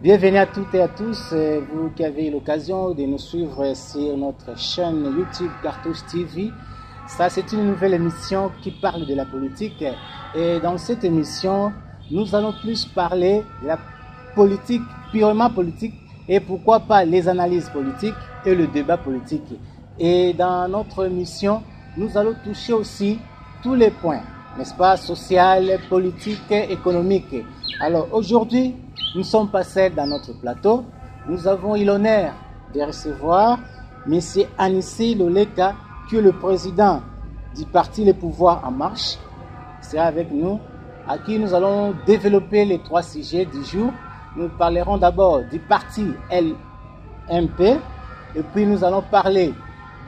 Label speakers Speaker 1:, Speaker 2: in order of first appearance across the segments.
Speaker 1: Bienvenue à toutes et à tous, vous qui avez l'occasion de nous suivre sur notre chaîne YouTube Cartouche TV. Ça, c'est une nouvelle émission qui parle de la politique. Et dans cette émission, nous allons plus parler de la politique, purement politique, et pourquoi pas les analyses politiques et le débat politique. Et dans notre émission, nous allons toucher aussi tous les points, n'est-ce pas, social, politique, économique. Alors aujourd'hui, nous sommes passés dans notre plateau. Nous avons eu l'honneur de recevoir M. Anissé Loleka, qui est le président du parti Le Pouvoir en Marche. Il sera avec nous, à qui nous allons développer les trois sujets du jour. Nous parlerons d'abord du parti LMP, et puis nous allons parler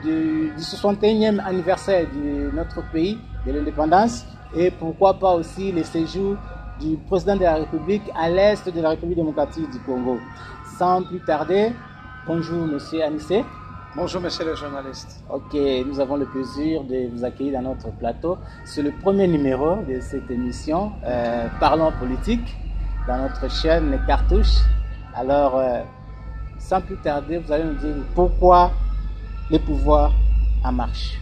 Speaker 1: du 61e anniversaire de notre pays, de l'indépendance, et pourquoi pas aussi le séjour du président de la République à l'est de la République démocratique du Congo. Sans plus tarder, bonjour Monsieur Anissé.
Speaker 2: Bonjour Monsieur le journaliste.
Speaker 1: Ok, nous avons le plaisir de vous accueillir dans notre plateau. C'est le premier numéro de cette émission, Parlons politique, dans notre chaîne Cartouche. Alors, sans plus tarder, vous allez nous dire pourquoi le pouvoir en marche.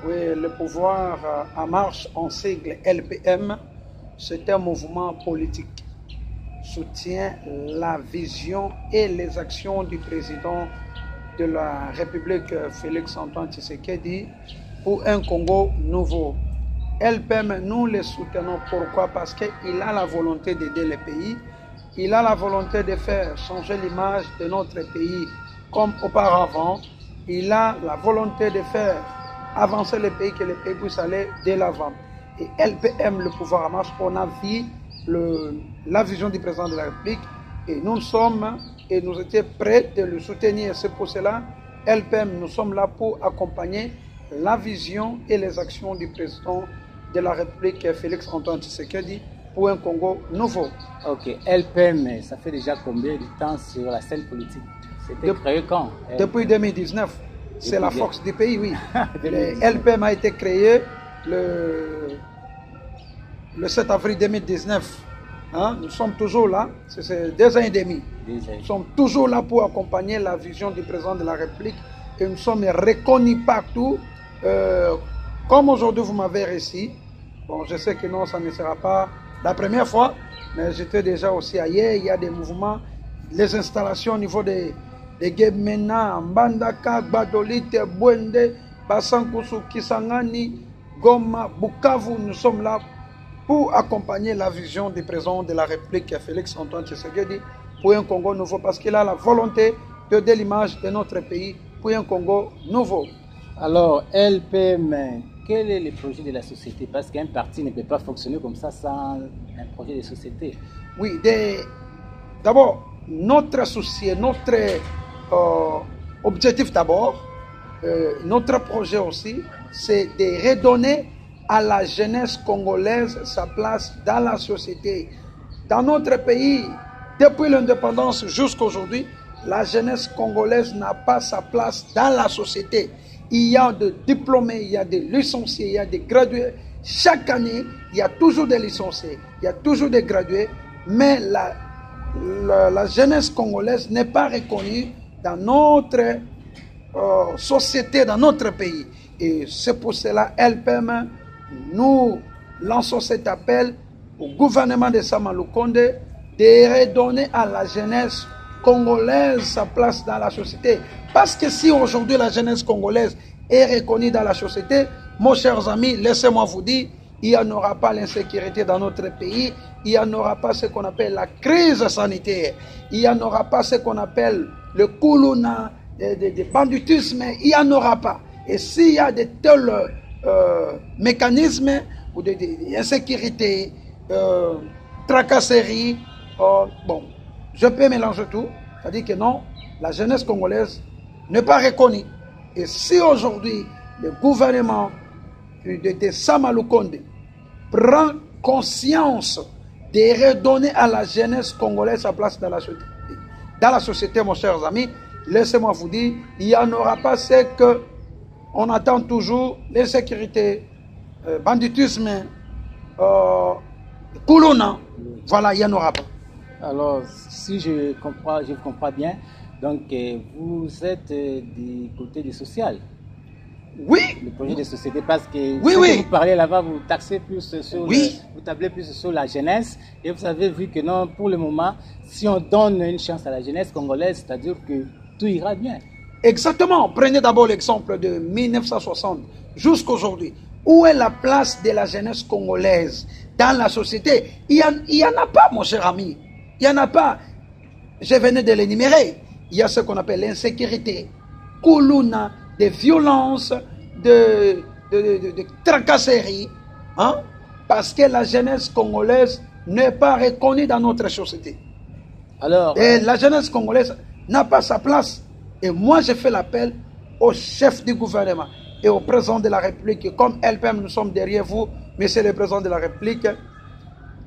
Speaker 2: Oui, le pouvoir en marche, en sigle LPM, c'est un mouvement politique, soutient la vision et les actions du président de la République Félix-Antoine Tshisekedi pour un Congo nouveau. LPM, nous le soutenons. Pourquoi? Parce qu'il a la volonté d'aider le pays, il a la volonté de faire changer l'image de notre pays comme auparavant, il a la volonté de faire avancer le pays, que le pays puisse aller de l'avant. Et LPM, le pouvoir en marche, on a vu la vision du président de la République et nous sommes et nous étions prêts de le soutenir. C'est pour cela, LPM, nous sommes là pour accompagner la vision et les actions du président de la République, Félix-Antoine Tshisekedi, pour un Congo nouveau.
Speaker 1: Ok, LPM, ça fait déjà combien de temps sur la scène politique? C'était créé quand?
Speaker 2: Depuis 2019. C'est la force du pays, oui. Le LPM a été créé le 7 avril 2019. Hein? Nous sommes toujours là, c'est 2 ans et demi. Nous sommes toujours là pour accompagner la vision du président de la République et nous sommes reconnus partout. Comme aujourd'hui vous m'avez reçu, bon, je sais que non, ça ne sera pas la première fois, mais j'étais déjà aussi ailleurs. Il y a des mouvements, les installations au niveau des Gemena, Mbandaka, Gbadolite, Bwende, Basankusu, Kisangani, Goma, Bukavu. Nous sommes là pour accompagner la vision du président de la République, Félix-Antoine Tshisekedi, pour un Congo nouveau, parce qu'il a la volonté de donner l'image de notre pays pour un Congo nouveau.
Speaker 1: Alors, LPM, quel est le projet de la société? Parce qu'un parti ne peut pas fonctionner comme ça sans un projet de société.
Speaker 2: Oui, d'abord, notre souci, notre objectif d'abord, notre projet aussi, c'est de redonner à la jeunesse congolaise sa place dans la société. Dans notre pays, depuis l'indépendance jusqu'à aujourd'hui, la jeunesse congolaise n'a pas sa place dans la société. Il y a des diplômés, il y a des licenciés, il y a des gradués. Chaque année, il y a toujours des licenciés, il y a toujours des gradués, mais la jeunesse congolaise n'est pas reconnue dans notre société, dans notre pays. Et c'est pour cela, LPM, nous lançons cet appel au gouvernement de Sama Lukonde de redonner à la jeunesse congolaise sa place dans la société. Parce que si aujourd'hui la jeunesse congolaise est reconnue dans la société, mes chers amis, laissez-moi vous dire, il n'y en aura pas l'insécurité dans notre pays, il n'y en aura pas ce qu'on appelle la crise sanitaire, il n'y en aura pas ce qu'on appelle le koulouna, de banditisme, il n'y en aura pas. Et s'il y a de tels mécanismes ou d'insécurité, tracasserie, bon, je peux mélanger tout, c'est-à-dire que non, la jeunesse congolaise n'est pas reconnue. Et si aujourd'hui le gouvernement de Sama Lukonde prend conscience de redonner à la jeunesse congolaise sa place dans la société. Dans la société, mes chers amis, laissez-moi vous dire, il n'y en aura pas ce qu'on attend toujours, l'insécurité, banditisme, Koulouna, voilà, il n'y en aura pas.
Speaker 1: Alors, si je vous comprends bien, donc vous êtes du côté du social.
Speaker 2: Oui.
Speaker 1: Le projet de société, parce que
Speaker 2: oui,
Speaker 1: que vous parlez là-bas, vous taxez plus sur vous tablez plus sur la jeunesse, et vous avez vu que non, pour le moment, si on donne une chance à la jeunesse congolaise, c'est-à-dire que tout ira bien.
Speaker 2: Exactement. Prenez d'abord l'exemple de 1960 jusqu'à aujourd'hui. Où est la place de la jeunesse congolaise dans la société? Il y en a pas, mon cher ami. Il n'y en a pas. Je venais de l'énumérer. Il y a ce qu'on appelle l'insécurité, Koulouna, des violences, de tracasseries, hein? Parce que la jeunesse congolaise n'est pas reconnue dans notre société.
Speaker 1: Alors,
Speaker 2: et la jeunesse congolaise n'a pas sa place. Et moi, je fais l'appel au chef du gouvernement et au président de la République. Comme LPM, nous sommes derrière vous, monsieur le président de la République.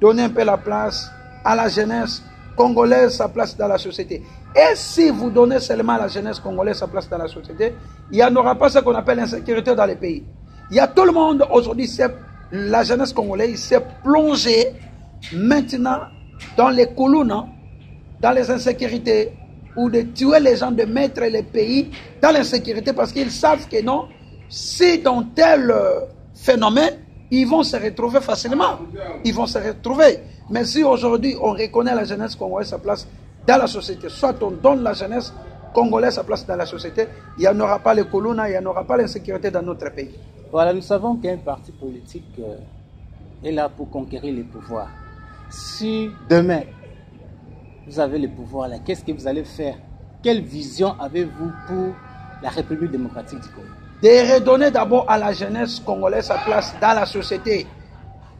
Speaker 2: Donnez un peu la place à la jeunesse congolaise, sa place dans la société. Et si vous donnez seulement à la jeunesse congolaise sa place dans la société, il n'y en aura pas ce qu'on appelle l'insécurité dans les pays. Il y a tout le monde aujourd'hui, la jeunesse congolaise s'est plongée maintenant dans les Koulouna, dans les insécurités, ou de tuer les gens, de mettre les pays dans l'insécurité parce qu'ils savent que non, si dans tel phénomène, ils vont se retrouver facilement. Ils vont se retrouver. Mais si aujourd'hui on reconnaît à la jeunesse congolaise sa place dans la société, soit on donne la jeunesse congolaise sa place dans la société, il n'y en aura pas les colonnes, il n'y en aura pas l'insécurité dans notre pays.
Speaker 1: Voilà, nous savons qu'un parti politique est là pour conquérir les pouvoirs. Si demain vous avez le pouvoir là, qu'est-ce que vous allez faire? Quelle vision avez-vous pour la République démocratique du Congo?
Speaker 2: De redonner d'abord à la jeunesse congolaise sa place dans la société.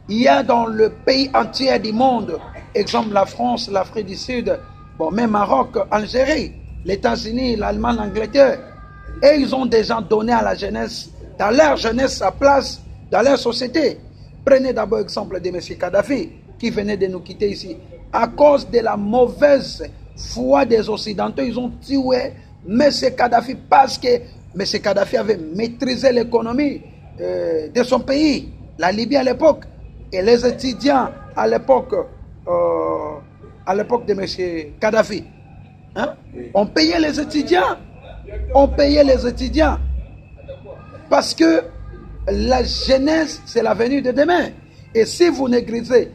Speaker 2: Il y a dans le pays entier du monde, exemple la France, l'Afrique du Sud, bon, même Maroc, Algérie, les États-Unis, l'Allemagne, l'Angleterre, et ils ont déjà donné à la jeunesse, dans leur jeunesse, sa place dans leur société. Prenez d'abord l'exemple de M. Kadhafi, qui venait de nous quitter ici. À cause de la mauvaise foi des Occidentaux, ils ont tué M. Kadhafi parce que M. Kadhafi avait maîtrisé l'économie de son pays, la Libye à l'époque. Et les étudiants à l'époque de M. Kadhafi, hein, on payait les étudiants. On payait les étudiants. Parce que la jeunesse, c'est l'avenir de demain. Et si vous négligez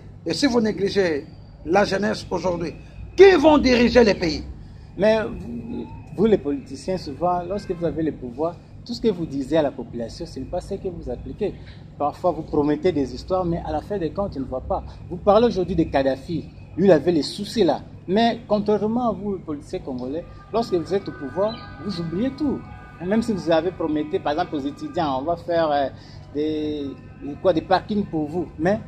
Speaker 2: la jeunesse aujourd'hui, qui vont diriger les pays?
Speaker 1: Mais vous les politiciens, souvent, lorsque vous avez le pouvoir, tout ce que vous disiez à la population, ce n'est pas ce que vous appliquez. Parfois, vous promettez des histoires, mais à la fin des comptes, ils ne voient pas. Vous parlez aujourd'hui de Kadhafi. Lui, il avait les soucis là. Mais contrairement à vous, les politiciens congolais, lorsque vous êtes au pouvoir, vous oubliez tout. Et même si vous avez prometté, par exemple, aux étudiants, on va faire des parkings pour vous. Mais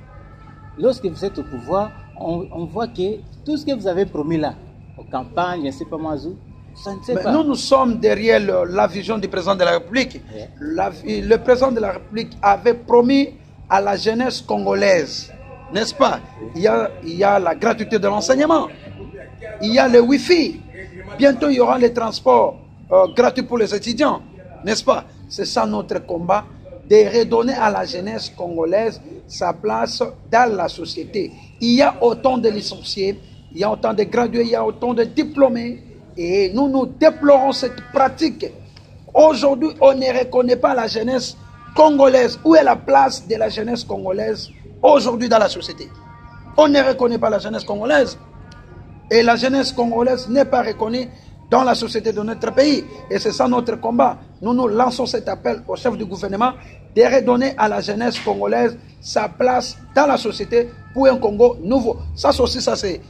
Speaker 1: lorsque vous êtes au pouvoir, on voit que tout ce que vous avez promis là, aux campagnes, je ne sais pas moi où, ça ne sait pas.
Speaker 2: Nous sommes derrière la vision du président de la République. Yeah. Le président de la République avait promis à la jeunesse congolaise, n'est-ce pas? Il y a la gratuité de l'enseignement, il y a le Wi-Fi, bientôt il y aura les transports gratuits pour les étudiants, n'est-ce pas? C'est ça notre combat, de redonner à la jeunesse congolaise sa place dans la société. Il y a autant de licenciés, il y a autant de gradués, il y a autant de diplômés. Et nous déplorons cette pratique. Aujourd'hui, on ne reconnaît pas la jeunesse congolaise. Où est la place de la jeunesse congolaise aujourd'hui dans la société? On ne reconnaît pas la jeunesse congolaise. Et la jeunesse congolaise n'est pas reconnue dans la société de notre pays. Et c'est ça notre combat. Nous lançons cet appel au chef du gouvernement de redonner à la jeunesse congolaise sa place dans la société pour un Congo nouveau. Ça aussi, ça c'est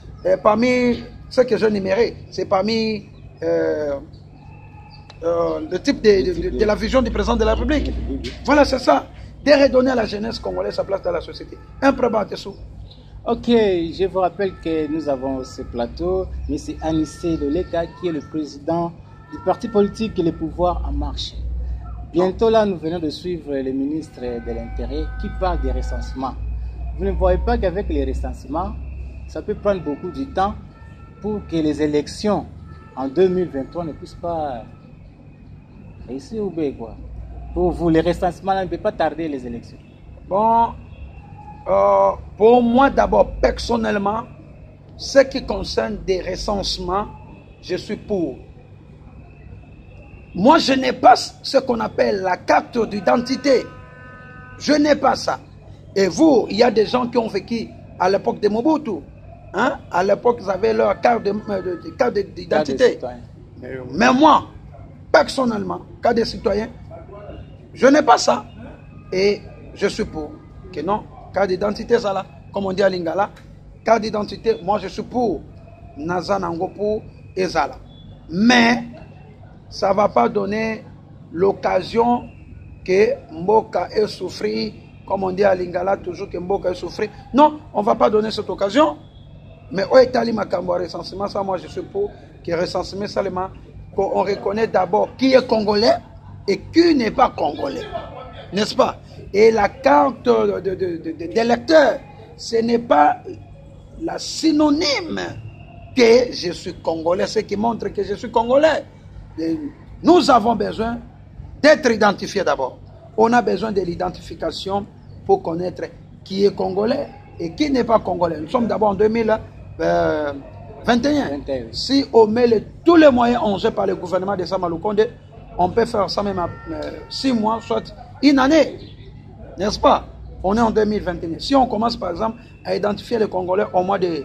Speaker 2: parmi ce que j'ai numéré, c'est parmi le type de la vision du président de la République. Voilà, c'est ça. De redonner à la jeunesse congolaise sa place dans la société. Un prébat dessous.
Speaker 1: Ok, je vous rappelle que nous avons ce plateau, M. Anissé Loleka, qui est le président du parti politique et le pouvoir en marche. Bientôt là, nous venons de suivre le ministre de l'Intérieur qui parle des recensements. Vous ne voyez pas qu'avec les recensements, ça peut prendre beaucoup de temps pour que les élections en 2023 ne puissent pas réussir ou bien quoi? Pour vous, les recensements ne peuvent pas tarder les élections.
Speaker 2: Bon, pour moi d'abord, personnellement, ce qui concerne des recensements, je suis pour. Moi, je n'ai pas ce qu'on appelle la carte d'identité. Je n'ai pas ça. Et vous, il y a des gens qui ont vécu à l'époque de Mobutu. Hein? À l'époque, ils avaient leur carte d'identité. Mais moi, personnellement, carte de citoyen, je n'ai pas ça. Et je suis pour que non, carte d'identité, ça là, comme on dit à Lingala, carte d'identité, moi je suis pour Nazanango pour Ezala. Mais ça ne va pas donner l'occasion que Mboka ait souffert, comme on dit à Lingala, toujours que Mboka ait souffert. Non, on ne va pas donner cette occasion. Mais au Etali Makambo recensement, ça moi je suis pour que recensement seulement, qu'on reconnaît d'abord qui est congolais et qui n'est pas congolais. N'est-ce pas? Et la carte d'électeur, ce n'est pas la synonyme que je suis congolais, ce qui montre que je suis congolais. Et nous avons besoin d'être identifiés d'abord. On a besoin de l'identification pour connaître qui est congolais et qui n'est pas congolais. Nous sommes d'abord en 2021. Si on met tous les moyens engagés par le gouvernement de Sama Lukonde, on peut faire ça même à 6 mois, soit une année. N'est-ce pas? On est en 2021. Si on commence par exemple à identifier les Congolais au mois de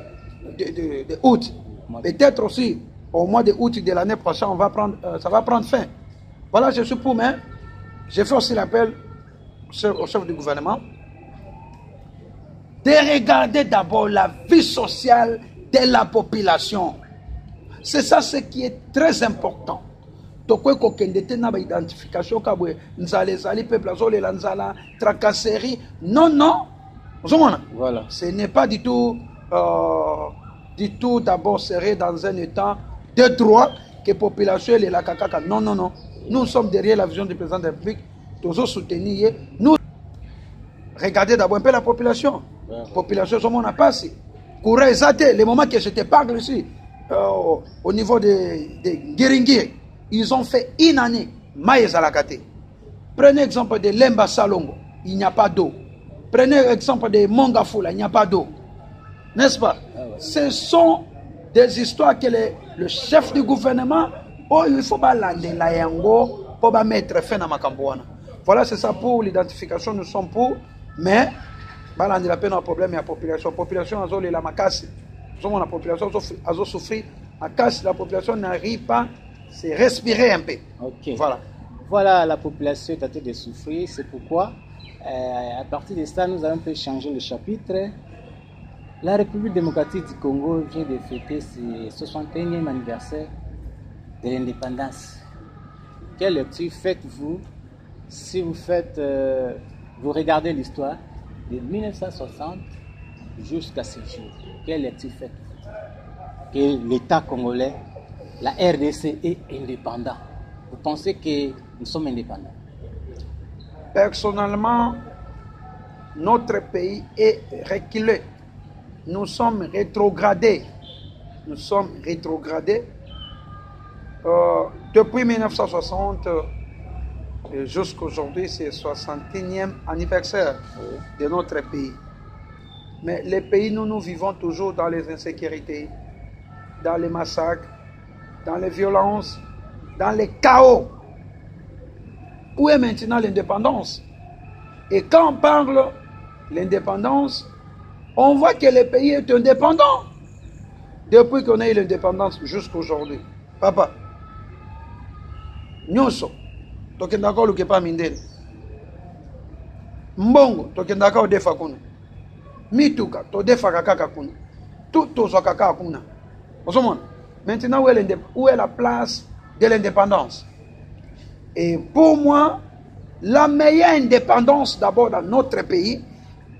Speaker 2: août, peut-être aussi au mois de août de l'année prochaine, ça va prendre fin. Voilà, je suis pour, mais je fais aussi l'appel au chef du gouvernement de regarder d'abord la vie sociale de la population. C'est ça ce qui est très important. Donc, identification, peuple, tracasserie. Non, non. Voilà. Ce n'est pas du tout d'abord serré dans un état de droit que la population est la caca. Non, non, non. Nous sommes derrière la vision du président de la République. Nous soutenir. Nous regardez d'abord un peu la population. La population, on n'a pas assez. Le moment que je te parle ici, au niveau de Guéringui, ils ont fait une année. Maïzalakate. Prenez l'exemple de Lemba Salongo, il n'y a pas d'eau. Prenez l'exemple de Mongafula, il n'y a pas d'eau. N'est-ce pas? Ce sont des histoires que le chef du gouvernement, il faut pas la yango pour mettre fin à Makambouana. Voilà, c'est ça pour l'identification, nous sommes pour, mais il y a un problème à la population. La population a la makasi. La population a souffert. La population n'arrive pas à se respirer un peu.
Speaker 1: Okay. Voilà, la population est en train de souffrir. C'est pourquoi, à partir de ça, nous avons pu changer le chapitre. La République démocratique du Congo vient de fêter ce 61e anniversaire de l'indépendance. Quelle lecture faites-vous si vous regardez l'histoire de 1960 jusqu'à ce jour? Quelle lecture faites-vous? Que l'État congolais, la RDC est indépendant. Vous pensez que nous sommes indépendants?
Speaker 2: Personnellement, notre pays est reculé. Nous sommes rétrogradés. Nous sommes rétrogradés. Depuis 1960 jusqu'à aujourd'hui, c'est le 61e anniversaire de notre pays. Mais les pays, nous vivons toujours dans les insécurités, dans les massacres, dans les violences, dans les chaos. Où est maintenant l'indépendance? Et quand on parle de l'indépendance, on voit que le pays est indépendant. Depuis qu'on a eu l'indépendance jusqu'à aujourd'hui. Papa, Nyonso, tokendaka olukepa mindele. Mbongo, tokendaka odefa kuna. Mituka, todefaka kaka kuna. Tout tozwaka kaka kuna. Maintenant, où est la place de l'indépendance? Et pour moi, la meilleure indépendance d'abord dans notre pays,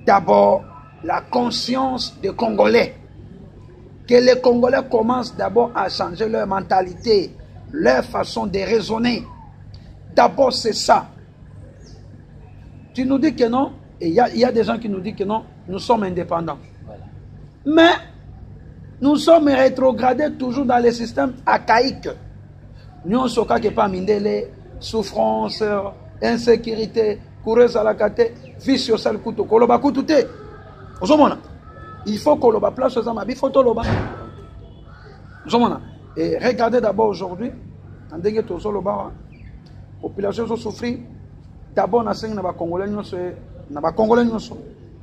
Speaker 2: d'abord la conscience des Congolais. Que les Congolais commencent d'abord à changer leur mentalité, leur façon de raisonner. D'abord, c'est ça. Tu nous dis que non, et il y a des gens qui nous disent que non, nous sommes indépendants. Voilà. Mais nous sommes rétrogradés toujours dans le système archaïque. Nous sommes pas mindele, souffrance, insécurité, coureuse à la kate, vie sociale, koloba kutute. Il faut qu'on le place aux amis, il faut tout le Et regardez d'abord aujourd'hui, en dernier tour, la population souffre. D'abord, on a les Congolais,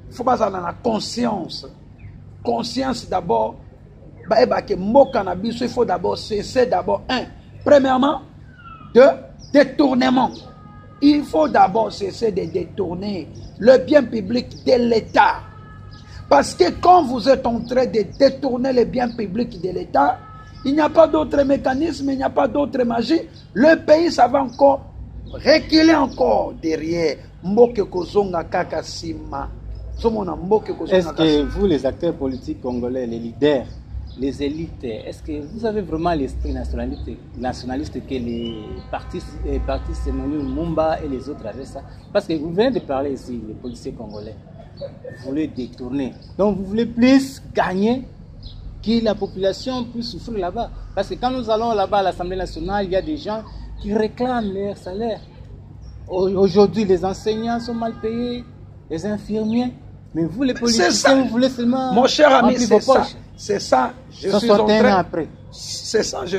Speaker 2: il faut pas avoir la conscience. Conscience d'abord, il faut d'abord cesser d'abord, premièrement, de détournement. Il faut d'abord cesser de détourner le bien public de l'État. Parce que quand vous êtes en train de détourner le bien public de l'État, il n'y a pas d'autre mécanisme, il n'y a pas d'autre magie. Le pays, ça va encore reculer encore derrière.
Speaker 1: Est-ce que vous, les acteurs politiques congolais, les leaders, les élites, est-ce que vous avez vraiment l'esprit nationaliste que les partis Mumba et les autres avaient ça? Parce que vous venez de parler ici, les policiers congolais, vous voulez détourner. Donc vous voulez plus gagner que la population puisse souffrir là-bas. Parce que quand nous allons là-bas à l'Assemblée nationale, il y a des gens qui réclament leur salaire. Aujourd'hui, les enseignants sont mal payés, les infirmiers. Mais vous, les politiciens, vous voulez seulement...
Speaker 2: Mon cher ami, c'est ça.
Speaker 1: C'est ça, je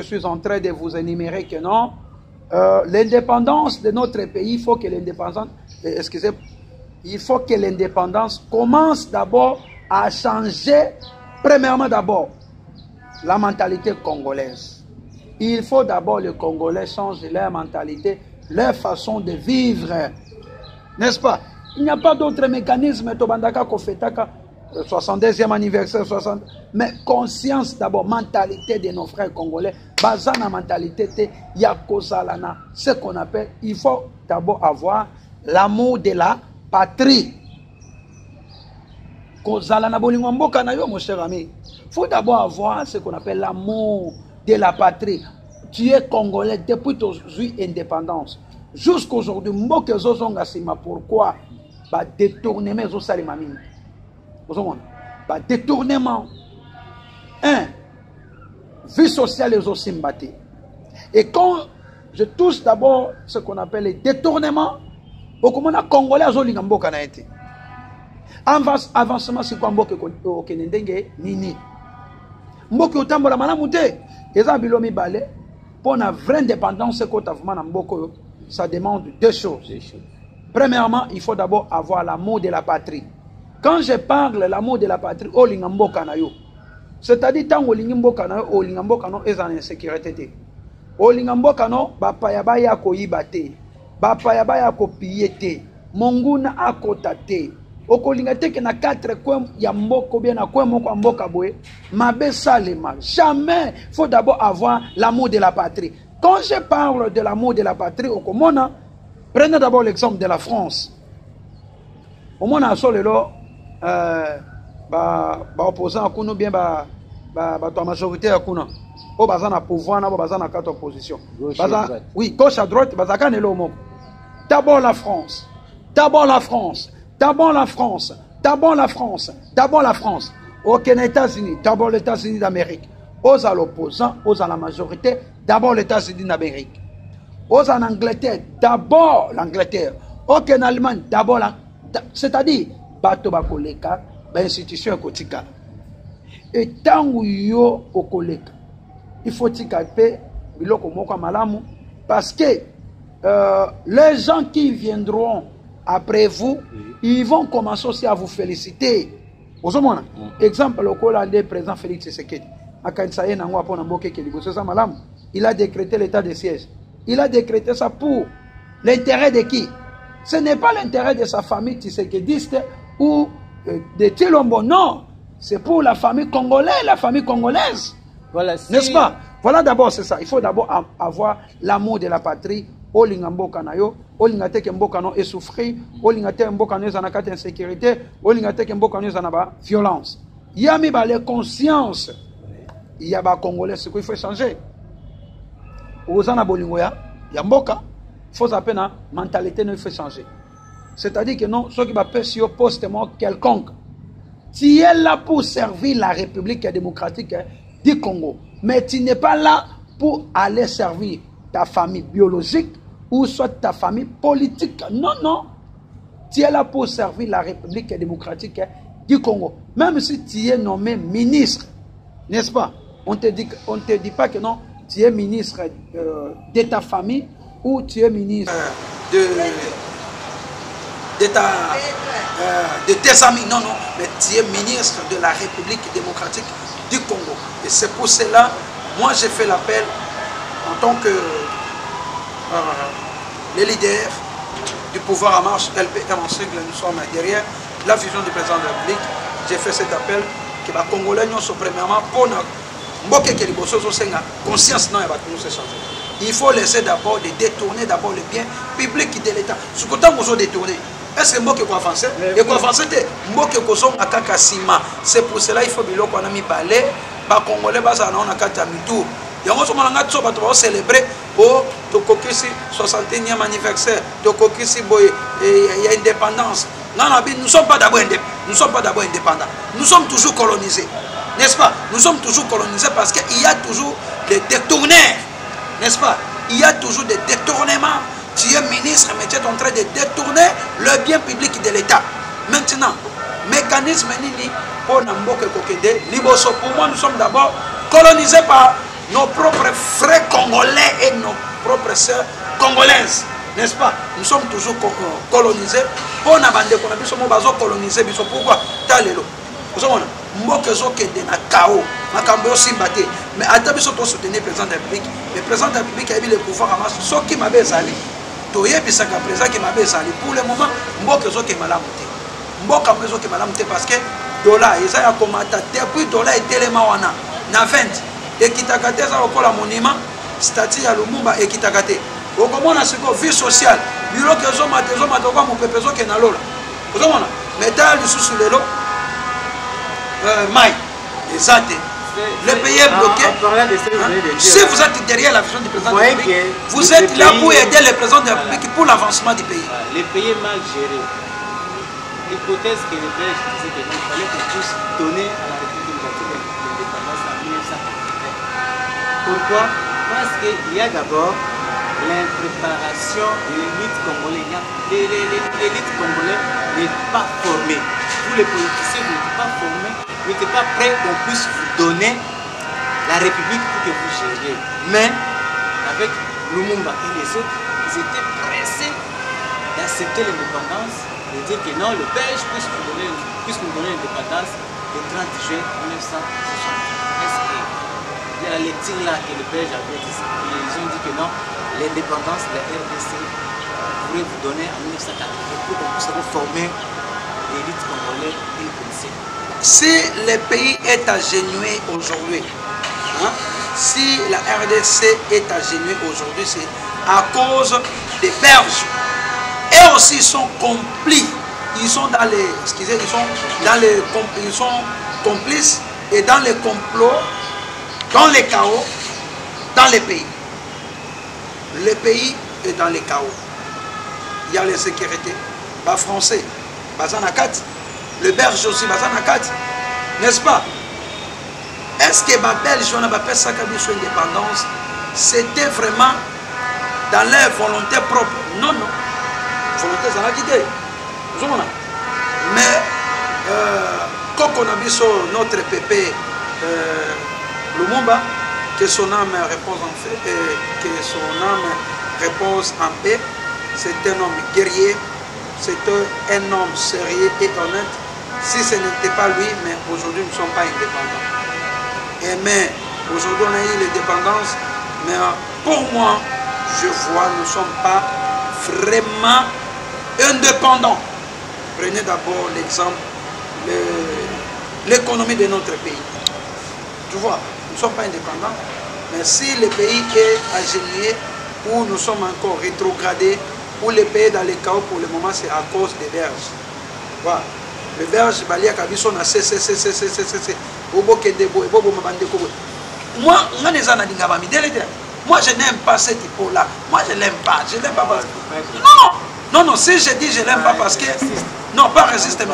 Speaker 1: suis
Speaker 2: en train de vous énumérer que non. L'indépendance de notre pays, il faut que l'indépendance commence d'abord à changer, premièrement d'abord, la mentalité congolaise. Il faut d'abord les Congolais changent leur mentalité, leur façon de vivre. N'est-ce pas? Il n'y a pas d'autre mécanisme. 62e anniversaire, 60. Mais conscience d'abord, mentalité de nos frères congolais. Bazana mentalité, il y a ce qu'on appelle, il faut d'abord avoir l'amour de la patrie. Mon cher ami, il faut d'abord avoir ce qu'on appelle l'amour de la patrie. Tu es congolais depuis aujourd'hui indépendance. Jusqu'aujourd'hui, pourquoi détournement détournement vie sociale et aussi mbatté. Et quand je touche d'abord ce qu'on appelle les détournements, au Congolais azolinga mboka na été. Avancement c'est quoi mboka au Kenendenge nini. Mboka otambola malamu te. Eza bilomi balé pour la vraie indépendance ko tavuma na mboko ça demande deux choses. Premièrement, il faut d'abord avoir l'amour de la patrie. Quand je parle de l'amour de la patrie, c'est-à-dire tant que est en insécurité. Bapayabaya ko yibate, bapayabaya ko piyete, monguna akotate. Okolingate que na 4 coins ya mboko bien na coin moko mboka boye, mabe salema. Jamais, faut d'abord avoir l'amour de la patrie. Quand je parle de l'amour de la patrie, au Komona, prenez d'abord l'exemple de la France. Au moins, on a opposant à Kounou, bien, la majorité à Kounou. Au bazan à pouvoir, au bazan à 4 oppositions. Oui, gauche à droite, bazakan et l'homme. D'abord la France. D'abord la France. D'abord la France. D'abord la France. D'abord la France. Aucun États-Unis. D'abord les États-Unis d'Amérique. Aux à l'opposant, aux à la majorité. D'abord les États-Unis d'Amérique. Aux en Angleterre, d'abord l'Angleterre. Aucun Allemagne, d'abord la... C'est-à-dire, bato bakoleka, institution kotika. Et tant où yo okoleka, il faut tikape biloko moko malamu parce que les gens qui viendront après vous, ils vont commencer aussi à vous féliciter. Exemple, le Hollandais président Félix Tshisekedi, il a décrété l'état de siège. Il a décrété ça pour l'intérêt de qui? Ce n'est pas l'intérêt de sa famille tshisekidiste ou de Tshilombo, non. C'est pour la famille congolaise.
Speaker 1: Voilà,
Speaker 2: n'est-ce pas? Voilà d'abord, c'est ça. Il faut d'abord avoir l'amour de la patrie. Olingamboka nayo, olingate ke mboka no essouffrir, olingate mboka no zanakate insécurité, olingate ke mboka no zanaba violence. Yami ba les conscience. Il y a ba congolais ce qu'il faut changer. Ozana bolingo ya mboka, faut appeler na mentalité ne fait changer. C'est-à-dire que non, ceux qui va faire sur poste quelconque. Tu es là pour servir la République démocratique du Congo, mais tu n'es pas là pour aller servir ta famille biologique ou soit ta famille politique. Non, non. Tu es là pour servir la République démocratique du Congo. Même si tu es nommé ministre, n'est-ce pas? On ne te dit pas que non, tu es ministre de ta famille ou tu es ministre de tes amis. Non, non, mais tu es ministre de la République démocratique du Congo. Et c'est pour cela, moi j'ai fait l'appel en tant que les leaders du pouvoir en marche, LPR en sigle, nous sommes derrière la vision du président de la République. J'ai fait cet appel que les Congolais nous sont premièrement pour conscience non, il faut laisser d'abord de détourner d'abord le bien public de l'État. Ce que vous avez détourné, est-ce que vous avez avancé? Et vous avancez, vous avez c'est pour cela qu'il faut que nous parler. Les Congolais ont célébrer au 61e anniversaire, indépendance. Non, nous ne sommes pas d'abord indépendants. Nous sommes toujours colonisés. N'est-ce pas? Nous sommes toujours colonisés parce qu'il y a toujours des détournements. N'est-ce pas? Il y a toujours des détournements. Tu es ministre, mais tu es en train de détourner le bien public de l'État. Maintenant, mécanisme nini pour moi, nous sommes d'abord colonisés par nos propres frères congolais et nos propres sœurs congolaises. N'est-ce pas? Nous sommes toujours colonisés. Pour nous coloniser, pourquoi? Mais à soutenir le président de la République. Le président de la République a eu le pouvoir à marcher. Ce qui m'a bezali, pour le moment, parce que dollar, ils ont commenté depuis dollar et télémawana, na 20. Et qui t'a gâté ça au monument, statue à Lumumba et qui t'a gâté. Au comment on a ce vie sociale, bureau que je mon pépézo qui est dans l'eau. Mais dans le sous le lot, maï, exact. Le pays est bloqué. Si vous êtes derrière la vision du président de la République, vous êtes là pour aider le président de la République pour l'avancement du pays.
Speaker 1: Le pays est mal géré. L'hypothèse que les Belges disaient qu'il fallait qu'on puisse donner à la République démocratique l'indépendance en 1980. Pourquoi? Parce qu'il y a d'abord l'impréparation de l'élite congolaise. L'élite congolaise n'est pas formée. Tous les politiciens n'étaient pas formés, n'étaient pas prêts qu'on puisse vous donner la République pour que vous gériez. Mais avec Lumumba et les autres, ils étaient pressés d'accepter l'indépendance, de dire que non, le Belge puisse nous donner l'indépendance le 30 juin 1960. Est-ce que la lecture là que le Belge avait dit, ils ont dit que non, l'indépendance de la RDC pourrait vous donner en 1980 pour qu'on puisse reformer l'élite congolaise et le policier.
Speaker 2: Si le pays est agenouillé aujourd'hui, hein, si la RDC est agenouillée aujourd'hui, c'est à cause des Belges. Et aussi ils sont complices. Ils sont dans les, excusez, ils sont complices et dans les complots, dans les chaos, dans les pays. Le pays est dans les chaos. Il y a les sécurités. Les Français, Bazanakat. Le Belge aussi, Bazanakat. N'est-ce pas? Est-ce que les Belges, on a fait ça comme une indépendance? C'était vraiment dans leur volonté propre? Non, non. Volonté, ça l'a quitté. Mais, quand on a vu sur notre pépé Lumumba, que son âme repose en fait, que son âme repose en paix, c'est un homme guerrier, c'est un homme sérieux et honnête. Si ce n'était pas lui, mais aujourd'hui nous ne sommes pas indépendants. Et mais aujourd'hui on a eu l'indépendance, mais pour moi, je vois, nous ne sommes pas vraiment indépendants. Prenez d'abord l'exemple, l'économie de notre pays. Tu vois, nous ne sommes pas indépendants, mais si le pays est agenouillé, ou nous sommes encore rétrogradés, ou le pays dans les chaos pour le moment, c'est à cause des Belges. Voilà. Les Belges, moi, je n'aime pas cette hypo-là. Moi, je ne l'aime pas. Je l'aime pas parce que... Non! Non, non, si je dis je ne l'aime pas parce que... Non, pas résister.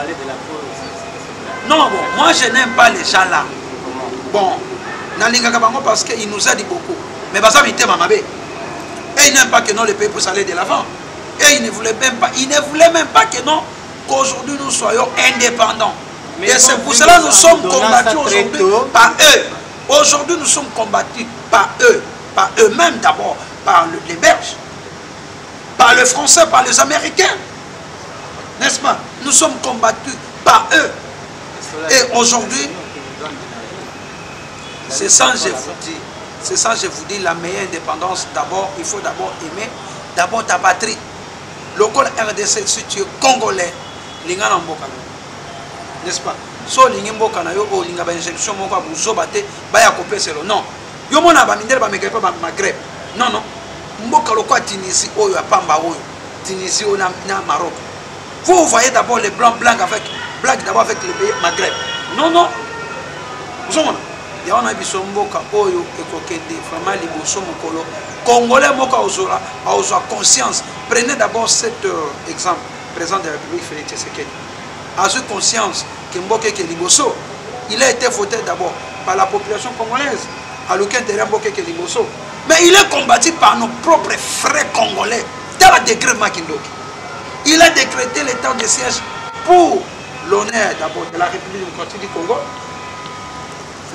Speaker 2: Non, bon, moi, je n'aime pas les gens là. Bon, parce qu'il nous a dit beaucoup. Mais Bazam, il t'aime à Mabé. Et il n'aime pas que non, le pays puisse aller de l'avant. Et il ne voulait même pas que non, qu'aujourd'hui nous soyons indépendants. Et c'est pour cela que nous sommes combattus aujourd'hui par eux. Aujourd'hui, nous sommes combattus par eux, par eux-mêmes d'abord, par les Belges, par les Français, par les Américains. N'est-ce pas? Nous sommes combattus par eux. Et aujourd'hui, c'est ça que je vous dis. C'est ça que je vous dis, la meilleure indépendance, d'abord, il faut d'abord aimer d'abord ta patrie. Le col RDC, si tu es congolais, l'ingana mboka. N'est-ce pas? So l'ingé mboka na yo, o l'inga ba injection moko ba zobate, ba ya kopé selo. Non. Yo mona ba mindele ba mekepa ba Maghreb. Non non. Mboka lo kwa Tunisie oyo ya pamba oyo. Tunisie o na Maroc. Vous voyez d'abord les blancs avec d'abord avec les pays Maghreb. Non non. Vous savez, il y a un biso mboka oyo ekokende vraiment liboso mokolo. Congolais moka ozora, a conscience. Prenez d'abord cet exemple, président de la République Félix Tshisekedi. A eu conscience que Mboke Liboso, il a été voté d'abord par la population congolaise, à l'aucun terrain Mboke Liboso. Mais il est combattu par nos propres frères congolais, dans le décret Makindoki. Il a décrété l'état de siège pour l'honneur d'abord de la République démocratique du Congo.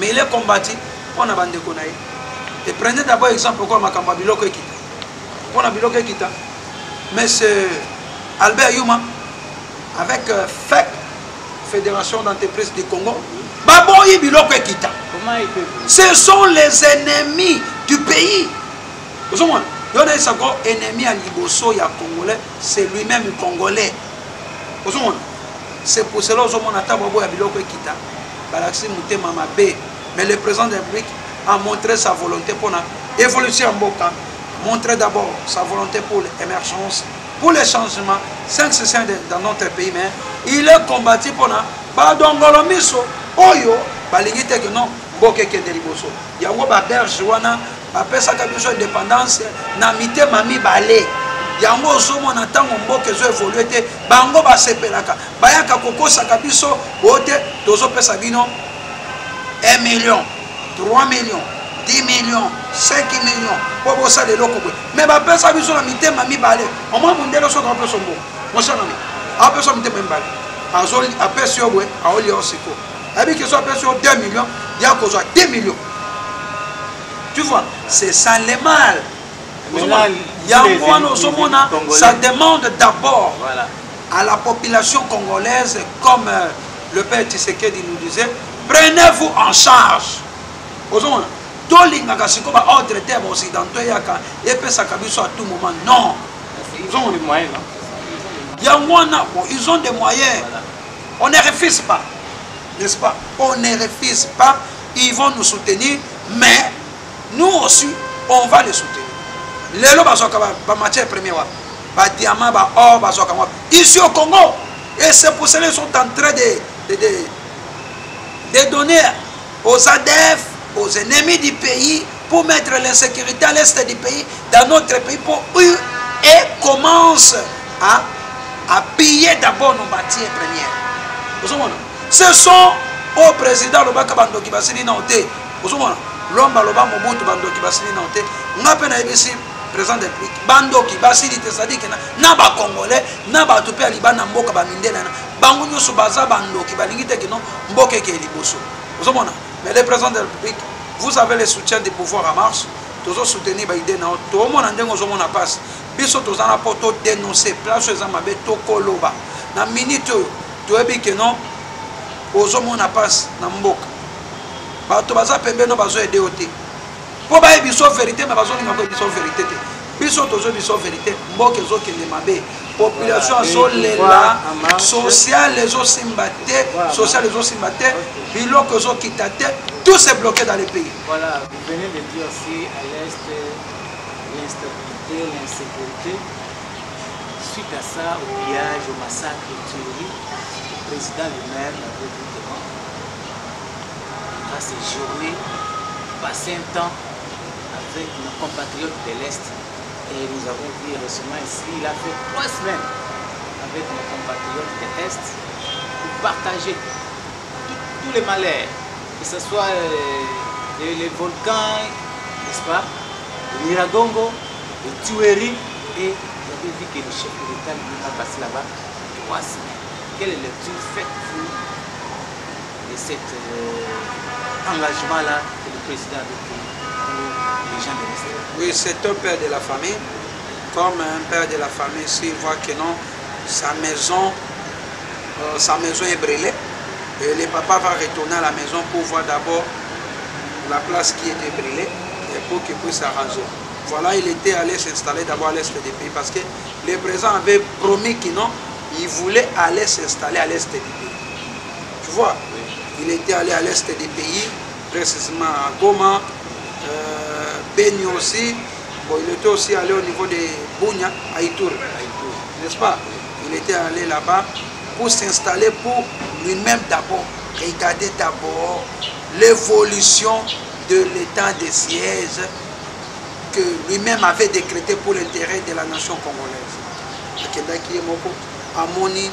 Speaker 2: Mais il est combattu, on a bandé Konaï. Et prenez d'abord exemple pourquoi Makamba Biloko Ekita. On a Biloko Ekita. Mais c'est Albert Yuma, avec FEC, Fédération d'entreprises du Congo, Baboyi Biloko Ekita. Ce sont les ennemis du pays. Vous savez, il y a un ennemi à Liboso, il y a Congolais, c'est lui-même Congolais. Vous savez, c'est pour cela que on a Baboyi Biloko Ekita. Balaxi Mouté Mamabé. Mais le président de la République a montré sa volonté pour l'évolution en Mboka, montrer d'abord sa volonté pour l'émergence, pour les changements, 5 dans notre pays, mais il est combattu pour la Badongolomiso, Oyo, Balingite que non, Boke Kendeliboso. Yango Baberge, Wana, Apesa Kabiso indépendance, Namite Mami Balé. Yango Zomo Natango Mboke zo évolué, Bango Basepelaka, Bayaka Koko Sakabiso, Bote, Tozo Pesabino, 1 million, 3 millions, 10 millions, 5 millions, pour ça les locaux. Mais ma personne a besoin de m'inter, m'a balé. Au moins, mon délai soit un peu son mot. Mon cher ami, un peu son m'inter, même balé. À peu sur le à Oli Osiko. Avec que soit peu sur 2 millions, il y a qu'on soit 2 millions. Tu vois, c'est ça le mal. Ça demande d'abord à la population congolaise, comme le père Tshisekedi nous disait, prenez-vous en charge. À tout moment. Non. Ils ont des moyens. Ils ont des moyens. On ne refuse pas. N'est-ce pas? On ne refuse pas. Ils vont nous soutenir. Mais nous aussi, on va les soutenir. Les lots matière première. Diamant, or, ici au Congo. Et c'est pour cela qu'ils sont en train de donner aux ADF, aux ennemis du pays, pour mettre l'insécurité à l'est du pays, dans notre pays, pour eux, et commencent à piller d'abord nos matières premières. Ce sont au président Lobaka Bando qui va signer Nanté. L'homme Baloba Mobutu Bando qui va signer Nanté. On a peine à ici, président de la République. Bando qui va signer, c'est-à-dire que n'a pas Congolais, n'a pas tout pays, n'a pas Mboka Bamindela. Bangunyo Subaza Bando qui va l'ingiter que non, Mboke qui est Liboso. Mais le président de la République, vous avez le soutien du pouvoir en marche, tous soutenir l'idée, tout le monde a dit passe. Biso tous en apportant dénoncer, place aux amabé, tokoloba. Na minute, tu as dit que non, aux hommes on a passe, na mboka. Tu vas pembe no bazo aider au thé. Pour bailler biso vérité, mais bazo n'a pas biso vérité. Biso tous biso vérité, mboka zo qui les mabé. Population solela, social les os simbaté, social les os simbaté, bilok les os quittate, tout s'est bloqué dans les pays.
Speaker 1: Voilà, vous venez de dire aussi à l'est l'instabilité, l'insécurité. Suite à ça, au pillage, au massacre, au tuerie, le président lui-même avait dit que non. À ces journées, passer un temps avec nos compatriotes de l'Est. Et nous avons vu récemment ici, il a fait 3 semaines avec nos compatriotes de l'Est pour partager tous les malheurs, que ce soit les volcans, n'est-ce pas, le Miragongo, le tuerie, et vous avez vu que le chef de l'État lui a passé là-bas 3 semaines. Quelle lecture faites-vous cet engagement-là que le président avait pris pour les gens de l'Est?
Speaker 2: Oui, c'est un père de la famille. Comme un père de la famille, s'il voit que non, sa maison est brûlée, et le papa va retourner à la maison pour voir d'abord la place qui était brûlée et pour qu'il puisse s'arranger. Voilà, il était allé s'installer d'abord à l'est du pays parce que le président avait promis qu'il non, il voulait aller s'installer à l'est du pays. Tu vois, il était allé à l'est du pays, précisément à Goma, Beni aussi. Bon, il était aussi allé au niveau de Bunia, à Itour, n'est-ce pas? Il était allé là-bas pour s'installer pour lui-même d'abord, regarder d'abord l'évolution de l'état de siège que lui-même avait décrété pour l'intérêt de la nation congolaise. Amoni,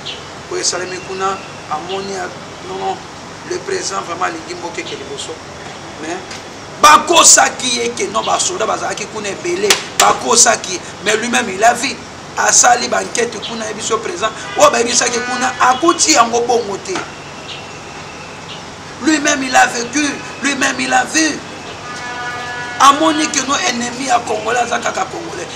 Speaker 2: non, le président vraiment il dit mais bakosaki eke non basoda bazalaki kuna ebele bakosaki mais lui-même il a vu asali banquete kuna ebiso présent o bayebisaki kuna akuti yango bongo te. Lui-même il a vécu, lui-même il a vu. Amoni que nos ennemis à Congolais azakaka Congolais.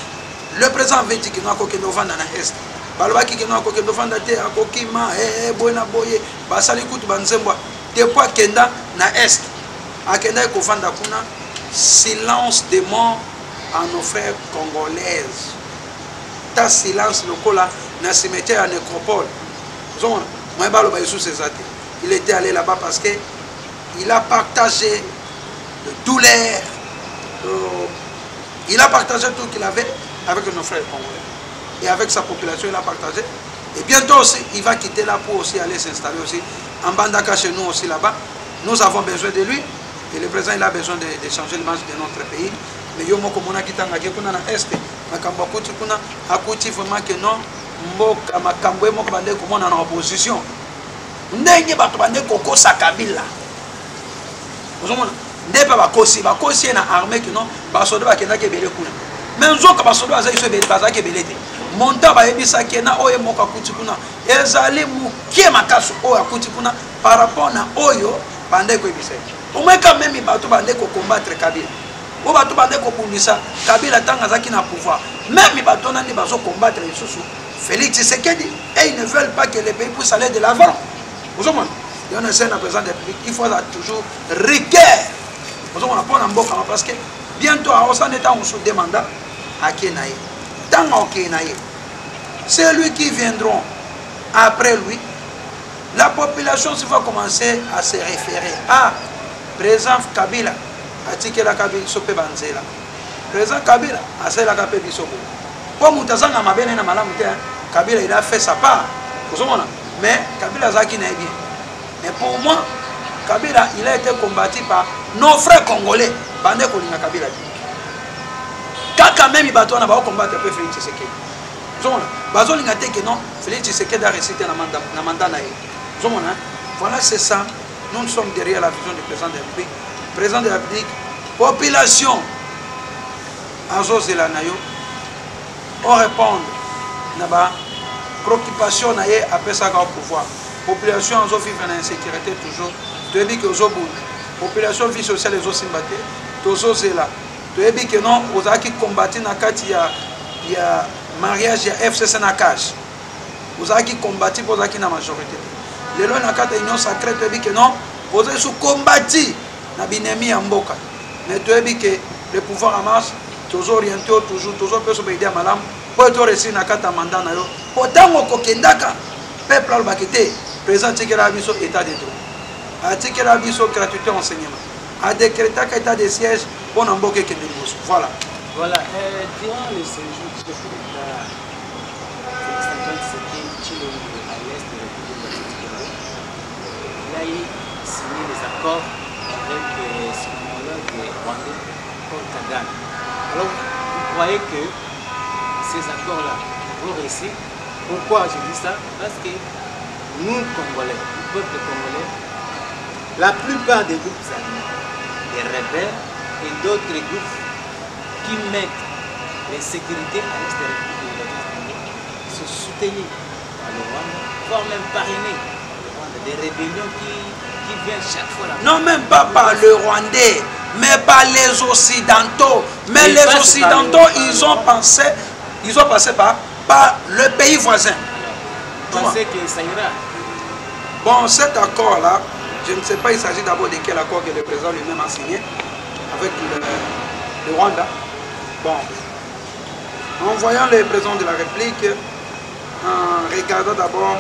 Speaker 2: Le président avait dit que nous akokendo vanda na est. Balobaki que nous akokendo vanda te akokima boyena boye basali kutu banzembo depuis kenda na est. Akenda ekovanda kuna silence de mort à nos frères congolaises. Ta silence lokola na cimetière à nécropole. Il était allé là-bas parce que il a partagé le douleur, il a partagé tout qu'il avait avec nos frères congolais et avec sa population il a partagé. Et bientôt aussi il va quitter là pour aussi aller s'installer aussi en Bandaka chez nous aussi là-bas. Nous avons besoin de lui. Et le président il a besoin de changer l'image de notre pays. Mais yo moko mona kitanga ke kuna na est makambo akuti kuna akuti vraiment que non mboka makambo e moko bande komona na opposition. Ndenge bato bande kokosa Kabila. Ozomona ndepa bakosi na armée que non basodo bakenda ke bele kuna. Mais nzoka basodo azali so bele bazaki bele te. Monta ba yebisa ke na oyo moko akuti kuna. Ezali mukie makaso oyo akuti kuna par rapport na oyo bande ko yebisa. Au moins quand même, il va combattre Kabila. Il va combattre Kabila tant qu'il a pouvoir. Même il va combattre les sous Félix Tshisekedi. Et ils ne veulent pas que le pays puisse aller de l'avant. Vous comprenez? Il y a un président de la République. Il faut toujours rigueur. Vous comprenez? Parce que bientôt, à Osan état, on se demande à Kenaï. Tant à Kenaï, c'est lui qui viendront après lui. La population va commencer à se référer à président Kabila, atike la Kabila sope banzela. Président Kabila, assez la Kabila bisobo. Pour Moutazanga mabene na malamu te, Kabila il a fait sa part. Vous comprenez? Mais Kabila zaki n'est bien. Mais pour moi, Kabila il a été combattu par nos frères congolais. Bande kolinga Kabila. Quand même il bateau na ba combattre un peu Félix Tshisekedi. Vous comprenez? Bazo linga te que non, Félix Tshisekedi a récité na mandat na ye. Vous comprenez? Voilà, c'est ça. Nous sommes derrière la vision du président de la République. Président de la République, population, Azos et la Nayo, on répond, naba, préoccupation naye après ça au pouvoir. Population, Azos vivre en insécurité toujours. Tu as dit que Azos bouge. Population vie sociale, Azos simbaté. Azos est là. Tu as dit que non, aux qui combattent na kati il y a mariage, il y a FCC na cash. Aux qui combattent pour qui na majorité. Les lois na kata union sacrée tu as dit que non, vous êtes sous combattu na binemi ya mboka. Mais tu as dit que le pouvoir en marche, toujours orienté toujours peut se aider à malam, pour être réussi na kata mandat na yo. Pourtant au kokendaka, peuple al bakete, président Tikela biso état de droit. A Tikela biso gratuité enseignement. A décréter état de siège pour n'emboquer que des bourses. Voilà.
Speaker 1: Voilà. Durant le séjour de Félix Antoine Tshisekedi à l'est de la République, il a signé des accords avec son homologue rwandais, Paul Kagame. Alors, vous croyez que ces accords-là vont réussir? Pourquoi je dis ça? Parce que nous, Congolais, le peuple congolais, la plupart des groupes armés, des rebelles et d'autres groupes qui mettent les sécurités à l'est de la République se soutenir par le Rwanda, voire même parrainer le Rwanda, des rébellions qui qui vient chaque fois là.
Speaker 2: Non, même pas par le Rwandais, mais par les Occidentaux. Mais les Occidentaux, ils ont passé par le pays voisin.
Speaker 1: Vous pensez que ça ira?
Speaker 2: Bon, cet accord-là, je ne sais pas, il s'agit d'abord de quel accord que le président lui-même a signé avec le Rwanda. Bon, en voyant le président de la République, en regardant d'abord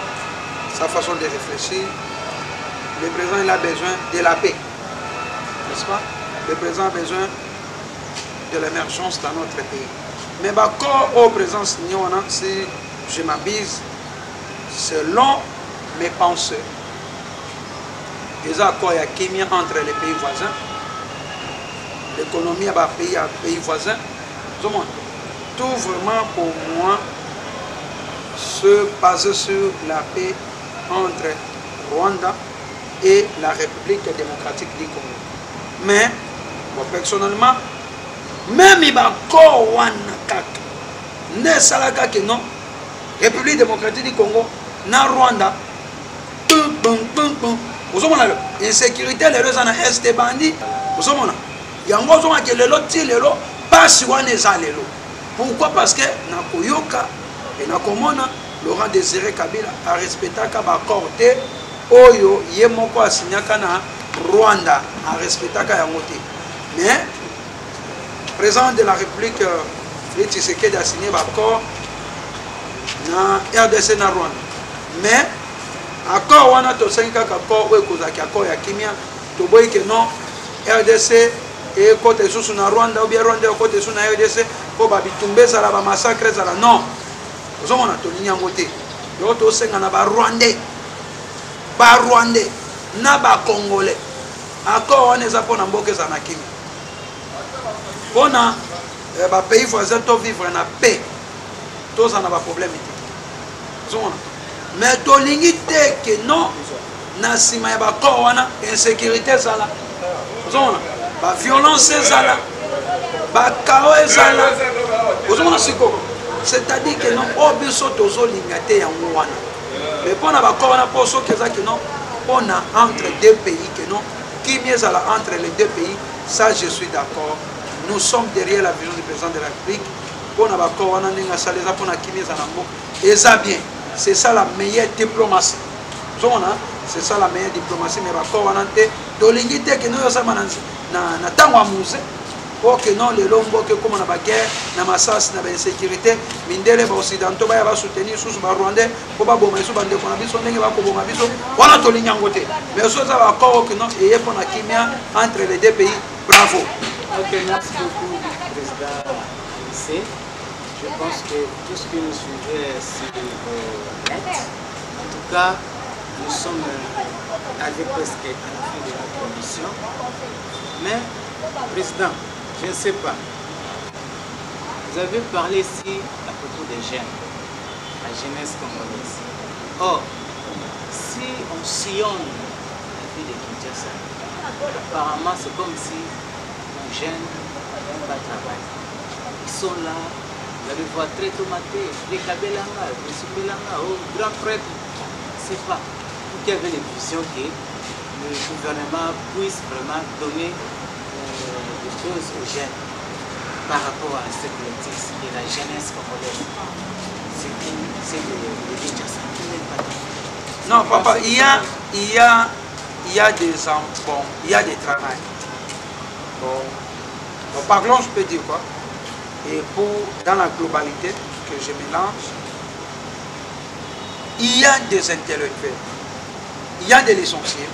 Speaker 2: sa façon de réfléchir, le président il a besoin de la paix, n'est-ce pas? Le président a besoin de l'émergence dans notre pays. Mais l'accord au président signé, si je m'abuse, selon mes pensées, les accords qui sont entre les pays voisins, l'économie des pays voisins, tout vraiment pour moi se base sur la paix entre Rwanda et la République démocratique du Congo. Mais, moi, personnellement, même si je non, République démocratique du Congo, na Rwanda, vous savez, l'insécurité, les gens sont restés bandits. Vous savez, il y a un gros qui est le pas si on est allé. Pourquoi? Parce que na Koyoka et na Komona, Laurent Désiré Kabila a respecté l'accord de Oyo Yemoko a signé na Rwanda a respecté Kayamote. Mais le président de la République, Félix Tshisekedi a signé l'accord na RDC na Rwanda. Mais accord wana to 5 accord ou kozaki accord ya kimia to boy que non RDC et côté sous na Rwanda ou bien Rwanda côté sous na RDC ko ba bitumbe za la ba massacre za la non ozomona to linya ngote yo to senga na ba Rwandais na ba Congolais accord wana za pona mboke za na kimia pona ba pays voisins to vivre na paix to za na ba problème ozomona. Mais tolingi te que non na sima ya bakor wana insécurité zala ozomona ba violence zala ba chaos zala ozomona siko c'est-à-dire que non obiso tozolinga te yango wana mais pona bakor wana po soki eza que non pona entre deux pays que non qui mieux zala entre les deux pays, ça je suis d'accord. Nous sommes derrière la vision du président de la République pona bakor wana ndinga saleza pona qui mieux zala mbo eza bien. C'est ça la meilleure diplomatie. C'est ça la meilleure diplomatie. Mais d'accord, on a été dolingité que nous sommes na tangwa musée pour que non les lombo que comme on a la guerre, na massas, na insécurité, mindele ba occidentaux ba soutenir sous ba rwandais pour ba bomba sous bande qu'on a biso ndenge ba ko bomba biso wana to linya ngote. Mais ça va encore que non et pour na kimia entre les deux pays. Bravo.
Speaker 1: OK, merci beaucoup président Lycée. Je pense que tout ce que nous suivons sur net, en tout cas, nous sommes arrivés presque à la fin de notre émission. Mais, Président, je ne sais pas, vous avez parlé ici à propos des jeunes, la jeunesse congolaise. Or, si on sillonne la vie de Kinshasa, apparemment c'est comme si les jeunes n'ont pas travaillé. Ils sont là. Vous allez voir très tomaté, les Kabelanga, les Soubelanga, oh, grand prêtre, je ne sais pas. Vous qui avez les visions que le gouvernement puisse vraiment donner des choses aux jeunes par rapport à cette politique de la jeunesse congolaise. C'est de Kinshasa.
Speaker 2: Non, papa, il y a des enfants, il y a des travail. Bon, parlons, je peux dire quoi? Et dans la globalité que je mélange, il y a des intellectuels, il y a des licenciés,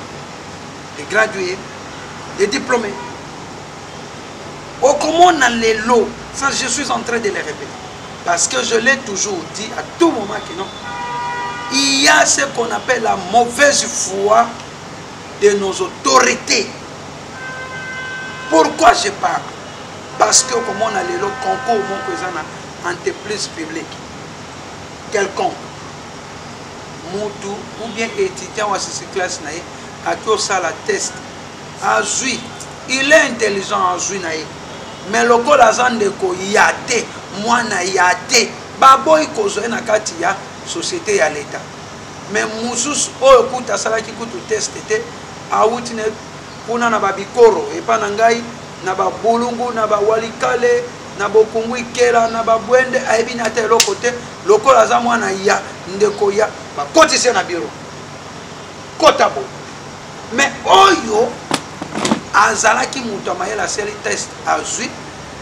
Speaker 2: des gradués, des diplômés. Au comment on a les lots, ça je suis en train de les répéter. Parce que je l'ai toujours dit à tout moment que non. Il y a ce qu'on appelle la mauvaise foi de nos autorités. Pourquoi je parle? Parce que comme on a les lots concours en entreprise publique quelconque, ou bien étudiant à cette classe à qui ça la test, il est intelligent à jouer, mais le col a de ko yate, moi na yate, baboy kozo na katia société à l'état. Mais Moussous, oh écoute à ça qui coûte test awuti kuna na babikoro epa na ngai na babulungu na bawalikale na bokungu ikela na babwende ayebi na te eloko te lokola aza mwana ya ndeko ya bakotisi na biro kota bo mais oyo azalaki moto amayela asali test azwi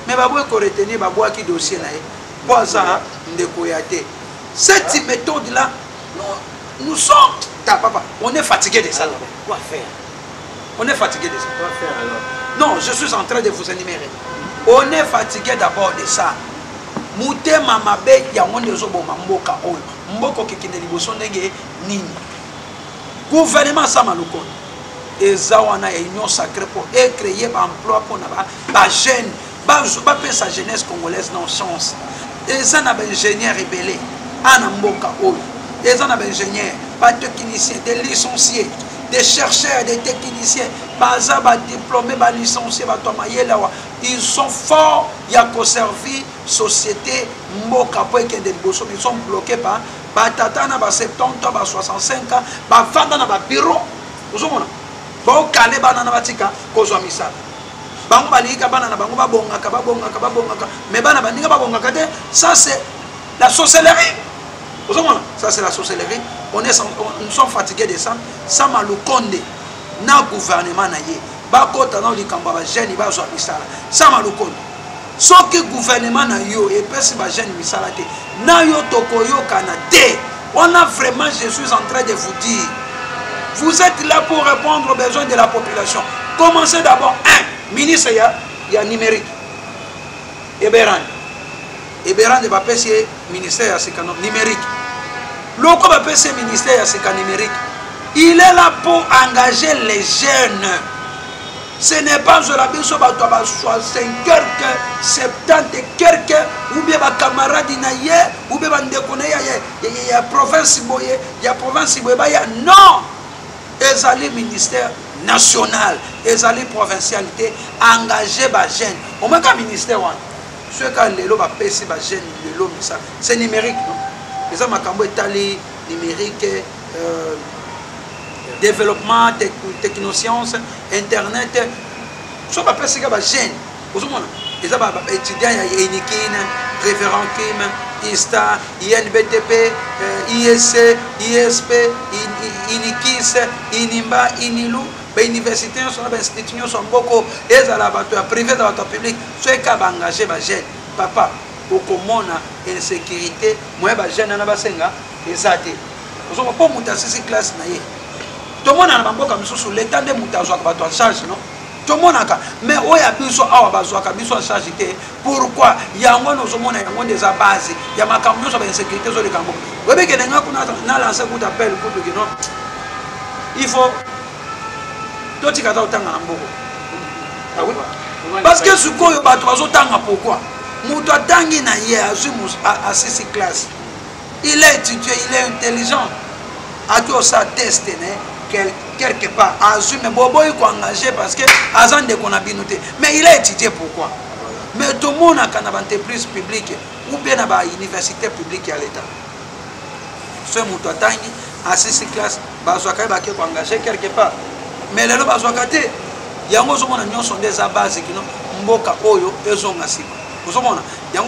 Speaker 2: mais baboye koretenir babwaki dossier na ye po aza ndeko ya te. Cette méthode là nous sommes papa on est fatigué de ça.
Speaker 1: Alors, quoi faire?
Speaker 2: On est fatigué de ça.
Speaker 1: Quoi faire alors?
Speaker 2: Non, je suis en train de vous énumérer. On est fatigué d'abord de ça. Mutema mabe ya ngonde zoboma mboka oyo. Mboko kikinde liboso ndenge nini. Gouvernement sama lokolo. Eza wana ya union sacrée pour créer ba emploi pour na ba jeune, ba pesa jeunesse congolaise non chance. Eza na ba ingénieur rebelle ana mboka oyo. Eza na ba ingénieur, ba technicien, des licenciés, des chercheurs, des techniciens, baza ba diplômés, ba licenciés, ba tomayela. Ils sont forts, il y a qu'au service société mboka po ekende liboso, ils sont bloqués par batata na ba 70 ans, ba 65 ans, ba vanda na ba bureau. Vous avez bon calé banana batika kozwa misala. Bango balika banana bango babongaka mais bana bandinga babongaka te, ça c'est la sorcellerie. Vous avez ça c'est la sorcellerie. Nous sommes fatigués de ça. Ça m'a le condé na gouvernement na ye. Bakota na likambo ba jeune bazwa misala. Ça m'a le condé. Ce que gouvernement na yo et pesi ba jeune misala te. Na yo tokoyo kana te. On a vraiment, je suis en train de vous dire, vous êtes là pour répondre aux besoins de la population. Commencez d'abord, ministre, il y a numérique. Eberan de Bapesi, ministère numérique. Loko Bapesi, ministère numérique. Il est là pour engager les jeunes. Ce n'est pas la biso bato ba 65 quelques 70 quelques ou bien ba camarade na ye ou bien bandeko na ya province boye ya province boye ba ya non. Ezali ministère national, ezali provincialité, engagé ba jeune. Au moins qu'un ministère wan. Ce quand lelo ba pesi ba jeune lelo misa. C'est numérique non. Les makambo etali numérique développement technosciences internet. So ba pesi ba jeune. Vous voyez les étudiants ya Enikine, référent Kim, ISTA, INBTP, ISC, ISP, Inikis, Inimba, Inilu, les universités sont les institutions sont beaucoup, et à la privé dans la public, ceux qui ont engagé les jeunes, papa, au commun, insécurité, moi, les jeunes, et ça, vous avez pas monté à cette classe. Tout le monde a un peu comme ça, l'état de monter à charge, non? Tout le monde a mais où y a besoin de charge. Pourquoi il y a des bases, il y a ma camion sur l'insécurité sur les camions. Vous voyez que les gens qui ont lancé un appel pour que non, il faut tout ce qui est en parce que ce qu'on a pourquoi Mouta Tangi na ye à 6 classes. Il est étudié, il est intelligent. A tout ça testé quelque part. Mais Bobo est engagé parce que Azan de qu'on a binoté. Mais il a étudié pourquoi? Mais tout le monde a une entreprise publique ou bien une université publique à l'État. Ce Mouta Tangi à 6 classes, Bazouaka est engagé quelque part. Mais les Bazouakate, il y a des bases qui n'ont Mboka Oyo et Zongasima. Vous savez, il y a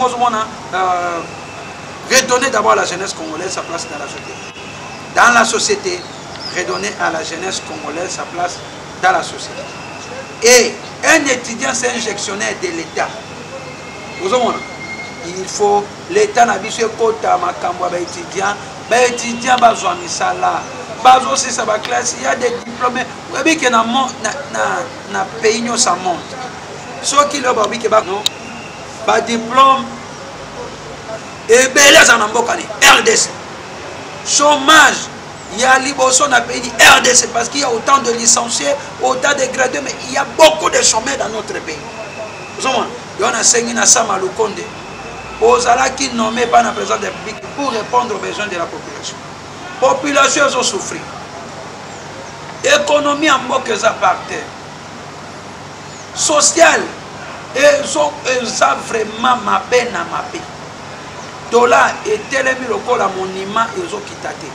Speaker 2: redonner d'abord à la jeunesse congolaise sa place dans la société. Dans la société, redonner à la jeunesse congolaise sa place dans la société. Et un étudiant, c'est un gestionnaire de l'État. Vous savez, il faut l'État n'a pas de quota à étudiants. Les étudiants ont misala. Aussi sa classe, il y a des diplômés. Vous savez que dans le pays, ça monte. Ceux qui l'ont dit que non, diplôme et beleza na mboka ni RDC. Chômage, il y a liboso na pays RDC parce qu'il y a autant de licenciés, autant de gradés, mais il y a beaucoup de chômeurs dans notre pays. Vous savez, il y a un enseignant à Sama Lukonde. Ozala qui nommé par la présidente de la République pour répondre aux besoins de la population. Population ils ont souffert. Économie en mboka est par terre. Social, ils ont vraiment ma peine à ma paix. Dollar et télémi lokola monument ils ont quitté.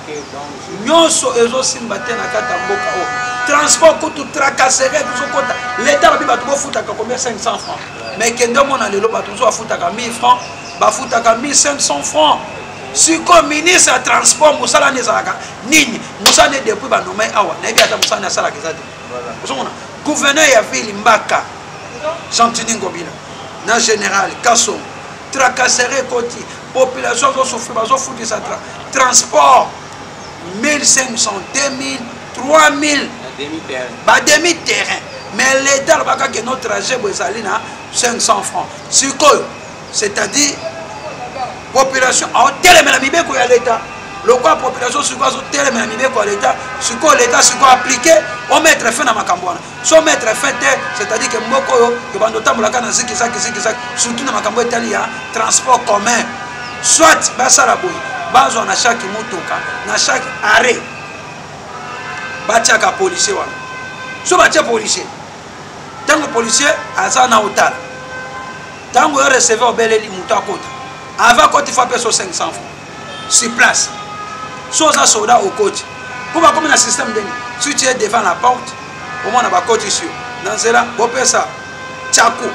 Speaker 1: Ok, donc...
Speaker 2: Nyonso ezo simbate na kata mboka o. Transport kutu tracasserie tout kota. L'État babi batu bofutaka combien 500 francs. Mais kende mona lelo batu zo afutaka 1000 francs, bafutaka 1500 francs. Si comme ministre à transport musala nezalaka nini musane depuis ba nomé awa na bi ata musane asala kezate. Voilà. Gouverneur ya ville Mbaka Chantini Ngobila na général Kasson tracasserie koti population zo souffrir bazo futi sa transport 1500 2000 3000 demi-terrain. Mais l'État n'a que notre trajet à 500 francs. C'est-à-dire, population, l'État. Le quoi population, l'État, l'État appliqué, on mettre fin à ma campagne. Si on mettre fin, c'est-à-dire que Moko, surtout dans ma campagne, il y a transport commun. Soit, Bassaraboui, Bazo na chaque motoka, na chaque arrêt. Batiaka policier wana so batia policier tango policier aza na hotel tango recevoir obeleli mutu akota avant koti fa peso 500 francs sur place so za soda au coach pour ba comme na système de si tu es devant la porte au moins na ba coach ici dans cela bo pesa tchako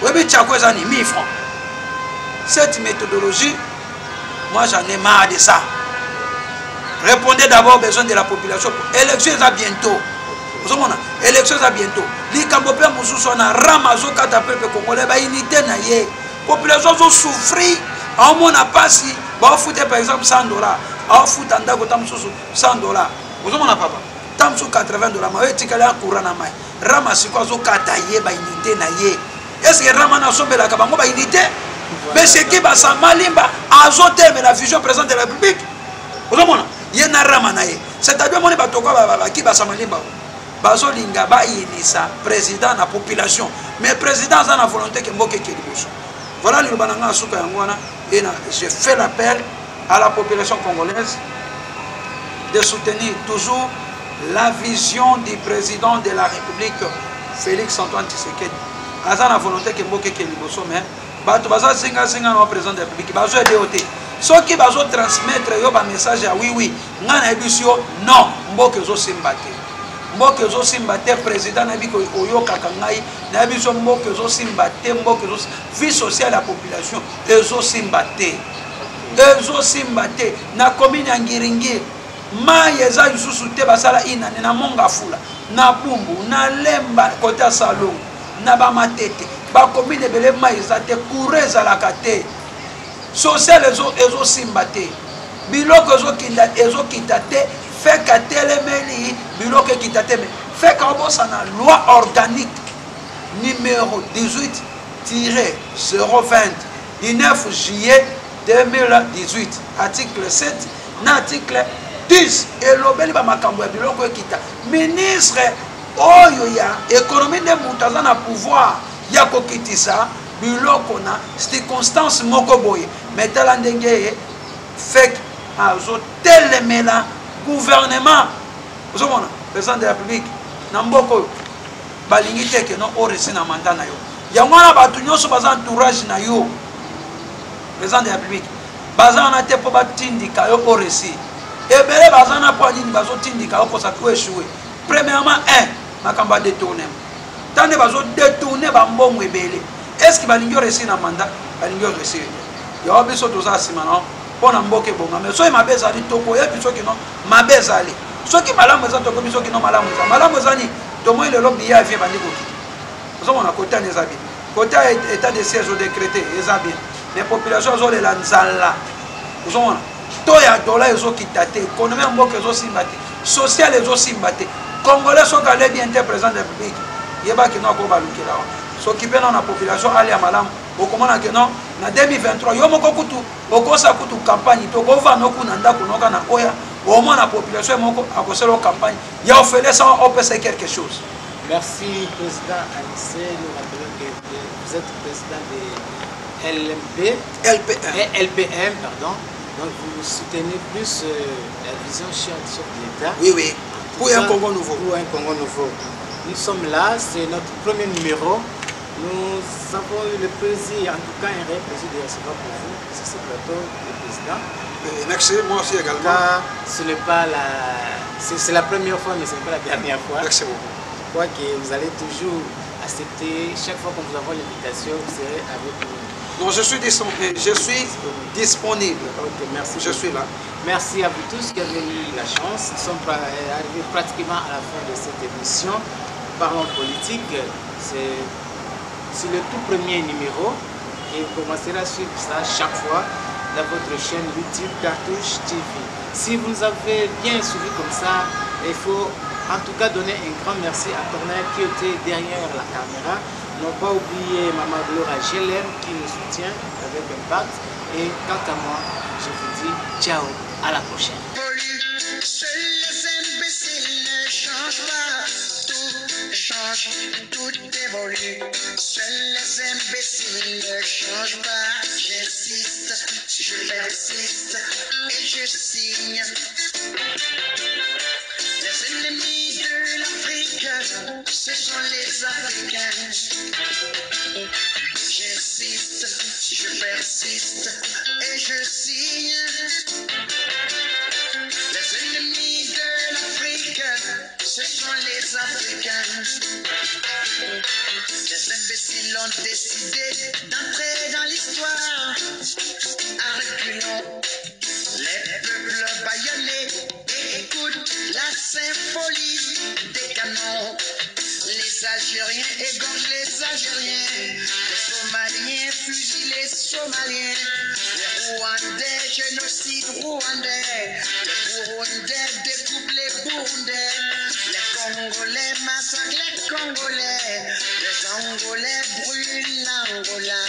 Speaker 2: webi tchako za ni 1000 francs. Cette méthodologie moi j'en ai marre de ça. Répondez d'abord aux besoins de la population. Élection est à bientôt. Vous savez, élection est à bientôt. Les Cambopéens sont en ramazo kata peuple congolais. Ba unité na ye. Population sont souffrir. En mon a pas si. Ba foutre par exemple $100. En foutre en dago tam sous $100. Vous savez papa. Tam sous $80. Ma etikala courant na mai. Rama si quoi zo kata ye ba unité na ye. Est-ce que Rama na sombe la kabango ba unité? Mais c'est qui ba sa malimba azote mais la vision présidente de la République. Vous savez c'est-à-dire que président de la population. Mais le président a la volonté que voilà le et je fais l'appel à la population congolaise de soutenir toujours la vision du président de la République, Félix Antoine Tshisekedi. Il a la volonté que mais président de la République. Ceux qui vont transmettre un message à oui, non, mboke zo simbate. Mboke zo simbate, président Nabiko Oyoka Kangai, Nabiso mboke zo simbate, mboke zo vie sociale à la population, ezo simbate. Ezo simbate, na commune ya Ngiringiri, ma yeza yususu te basala ina, na monga fula, na bumbu, na lemba, kota salon, na ba matete, ba commune bele ma yeza te, kureza la kate. Social ezo simbate biloko ezo kitate fait katele meli biloko kitate me fait kabosa na loi organique numéro 18-020 du 9 juillet 2018 article 7 na article 10 elobeli ba makambo ya biloko kita ministre oyo ya économie de mutaza na pouvoir ya kokitisa biloko na circonstance moko boye mais tala ndenge fait azo telemela gouvernement ozomona président de la République na mboko balingi te ke no oresi na mandat na yo yango na batu nyonso baza entourage na yo président de la République baza na te po batindika yo oresi ebele baza na po nini bazo tindika yo posa ko échouer premièrement makamba détourner tande bazo détourner ba mbongo ebele. Est-ce que balingi oresi na mandat balingi oresi yo biso toza simana pona mboke bonga mais so mabeza ali toko yebi so kino mabeza ali so ki malamu za toko biso kino malamu za ni to mo ile lobby ya vie bandi koki so mona kota nezabi kota état de siège décrété ezabi mais population zo le lanzala so mona to ya dola ezo kitate économie mboke ezo simbate social ezo simbate congolais so kale bien te président de la République yeba kino ko balukela s'occuper dans la population aller à malam okomona que non na 2023 yo moko kutu okosa kutu campagne to ko va no kuna ndako noka na oya au moins la population moko akoselo campagne ya ofele ça on peut faire quelque chose.
Speaker 1: Merci président Anissé, nous rappelons que vous êtes président de LPM pardon. Donc vous soutenez plus la vision chef de l'État.
Speaker 2: Oui pour un Congo nouveau.
Speaker 1: Pour un Congo nouveau. Nous sommes là, c'est notre premier numéro Nous avons eu le plaisir, en tout cas un réel plaisir de recevoir pour vous sur ce plateau le président.
Speaker 2: Merci, moi aussi également.
Speaker 1: Car ce n'est pas c'est la première fois, mais ce n'est pas la dernière fois.
Speaker 2: Merci beaucoup.
Speaker 1: Je crois que vous allez toujours accepter, chaque fois qu'on vous envoie l'invitation, vous serez avec nous.
Speaker 2: Non, je suis disponible.
Speaker 1: Ok, merci.
Speaker 2: Je suis là.
Speaker 1: Merci à vous tous qui avez eu la chance. Nous sommes arrivés pratiquement à la fin de cette émission. Parlons politique. C'est le tout premier numéro et vous commencerez à suivre ça chaque fois dans votre chaîne YouTube Cartouche TV. Si vous nous avez bien suivi comme ça, il faut en tout cas donner un grand merci à Corneille qui était derrière la caméra. Ne pas oublier Maman Gloria Gelem qui nous soutient avec Impact. Et quant à moi, je vous dis ciao, à la prochaine.
Speaker 3: Seuls les imbéciles ne changent pas, tout change, tout évolue. Seuls les imbéciles ne changent pas. J'insiste, je persiste et je signe. Les ennemis de l'Afrique, ce sont les Africains. J'insiste, je persiste et je signe. Les ennemis de l'Afrique, ce sont les Africains. Les imbéciles ont décidé d'entrer dans l'histoire à reculons. Les peuples bâillonnés écoutent la symphonie des canons. Les Algériens égorgent les Algériens. Les Somaliens fusillent les Somaliens. Les Rwandais génocide rwandais. Les Burundais découpent les Burundais. Les Congolais massacrent les Congolais. Les Angolais brûlent l'Angola.